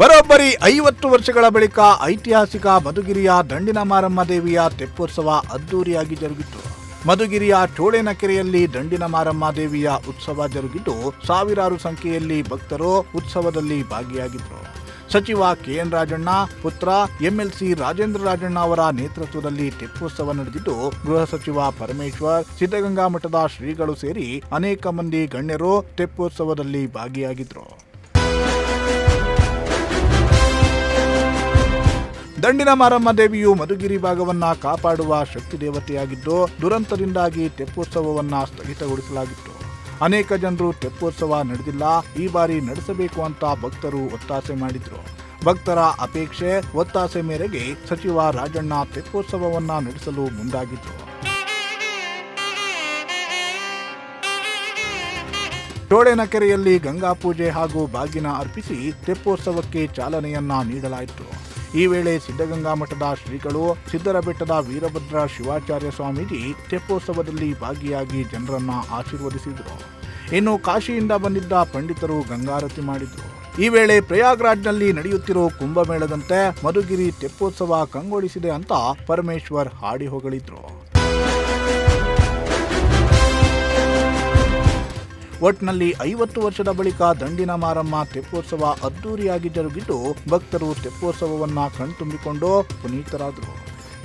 ಬರೋಬ್ಬರಿ 50 ವರ್ಷಗಳ ಬಳಿಕ ಐತಿಹಾಸಿಕ ಮಧುಗಿರಿಯ ದಂಡಿನ ಮಾರಮ್ಮ ದೇವಿಯ ತೆಪ್ಪೋತ್ಸವ ಅದ್ದೂರಿಯಾಗಿ ಜರುಗಿತು. ಮಧುಗಿರಿಯ ಚೋಳೇನಕೆರೆಯಲ್ಲಿ ದಂಡಿನ ಮಾರಮ್ಮ ದೇವಿಯ ಉತ್ಸವ ಜರುಗಿದ್ದು, ಸಾವಿರಾರು ಸಂಖ್ಯೆಯಲ್ಲಿ ಭಕ್ತರು ಉತ್ಸವದಲ್ಲಿ ಭಾಗಿಯಾಗಿದ್ದರು. ಸಚಿವ ಕೆಎನ್ ರಾಜಣ್ಣ ಪುತ್ರ ಎಂಎಲ್ಸಿ ರಾಜೇಂದ್ರ ರಾಜಣ್ಣ ಅವರ ನೇತೃತ್ವದಲ್ಲಿ ತೆಪ್ಪೋತ್ಸವ ನಡೆದಿದ್ದು, ಗೃಹ ಸಚಿವ ಪರಮೇಶ್ವರ್, ಸಿದ್ಧಗಂಗಾ ಮಠದ ಶ್ರೀಗಳು ಸೇರಿ ಅನೇಕ ಮಂದಿ ಗಣ್ಯರು ತೆಪ್ಪೋತ್ಸವದಲ್ಲಿ ಭಾಗಿಯಾಗಿದ್ದರು. ದಂಡಿನ ಮಾರಮ್ಮ ದೇವಿಯು ಮಧುಗಿರಿ ಭಾಗವನ್ನ ಕಾಪಾಡುವ ಶಕ್ತಿ ದೇವತೆಯಾಗಿದ್ದು, ದುರಂತದಿಂದಾಗಿ ತೆಪ್ಪೋತ್ಸವವನ್ನ ಸ್ಥಗಿತಗೊಳಿಸಲಾಗಿತ್ತು. ಅನೇಕ ಜನರು ತೆಪ್ಪೋತ್ಸವ ನಡೆದಿಲ್ಲ, ಈ ಬಾರಿ ನಡೆಸಬೇಕು ಅಂತ ಭಕ್ತರು ಒತ್ತಾಸೆ ಮಾಡಿದ್ರು. ಭಕ್ತರ ಅಪೇಕ್ಷೆ ಒತ್ತಾಸೆ ಮೇರೆಗೆ ಸಚಿವ ರಾಜಣ್ಣ ತೆಪ್ಪೋತ್ಸವವನ್ನ ನಡೆಸಲು ಮುಂದಾಗಿದ್ರು. ಚೋಳೇನಕೆರೆಯಲ್ಲಿ ಗಂಗಾ ಪೂಜೆ ಹಾಗೂ ಬಾಗಿನ ಅರ್ಪಿಸಿ ತೆಪ್ಪೋತ್ಸವಕ್ಕೆ ಚಾಲನೆಯನ್ನ ನೀಡಲಾಯಿತು. ಈ ವೇಳೆ ಸಿದ್ಧಗಂಗಾ ಮಠದ ಶ್ರೀಗಳು, ಸಿದ್ದರಬೆಟ್ಟದ ವೀರಭದ್ರ ಶಿವಾಚಾರ್ಯ ಸ್ವಾಮೀಜಿ ತೆಪ್ಪೋತ್ಸವದಲ್ಲಿ ಭಾಗಿಯಾಗಿ ಜನರನ್ನ ಆಶೀರ್ವದಿಸಿದರು. ಇನ್ನು ಕಾಶಿಯಿಂದ ಬಂದಿದ್ದ ಪಂಡಿತರು ಗಂಗಾರತಿ ಮಾಡಿದ್ರು. ಈ ವೇಳೆ ಪ್ರಯಾಗ್ರಾಜ್ನಲ್ಲಿ ನಡೆಯುತ್ತಿರೋ ಕುಂಭಮೇಳದಂತೆ ಮಧುಗಿರಿ ತೆಪ್ಪೋತ್ಸವ ಕಂಗೊಳಿಸಿದೆ ಅಂತ ಪರಮೇಶ್ವರ್ ಹಾಡಿ ಹೊಗಳಿದ್ರು. ಒಟ್ನಲ್ಲಿ 50 ವರ್ಷದ ಬಳಿಕ ದಂಡಿನ ಮಾರಮ್ಮ ತೆಪ್ಪೋತ್ಸವ ಅದ್ದೂರಿಯಾಗಿ ಜರುಗಿದ್ದು, ಭಕ್ತರು ತೆಪ್ಪೋತ್ಸವವನ್ನ ಕಣ್ತುಂಬಿಕೊಂಡು ಪುನೀತರಾದರು.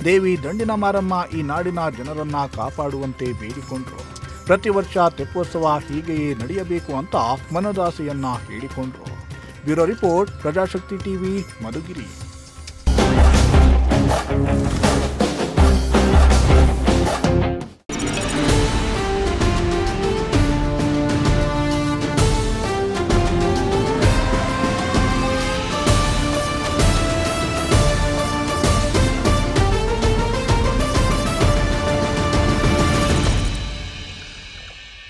ದೇವಿ ದಂಡಿನ ಮಾರಮ್ಮ ಈ ನಾಡಿನ ಜನರನ್ನ ಕಾಪಾಡುವಂತೆ ಬೇಡಿಕೊಂಡ್ರು. ಪ್ರತಿ ವರ್ಷ ತೆಪ್ಪೋತ್ಸವ ಹೀಗೆಯೇ ನಡೆಯಬೇಕು ಅಂತ ಮನದಾಸೆಯನ್ನ ಹೇಳಿಕೊಂಡ್ರು. Bureau report, Prajashakti TV, Madhugiri.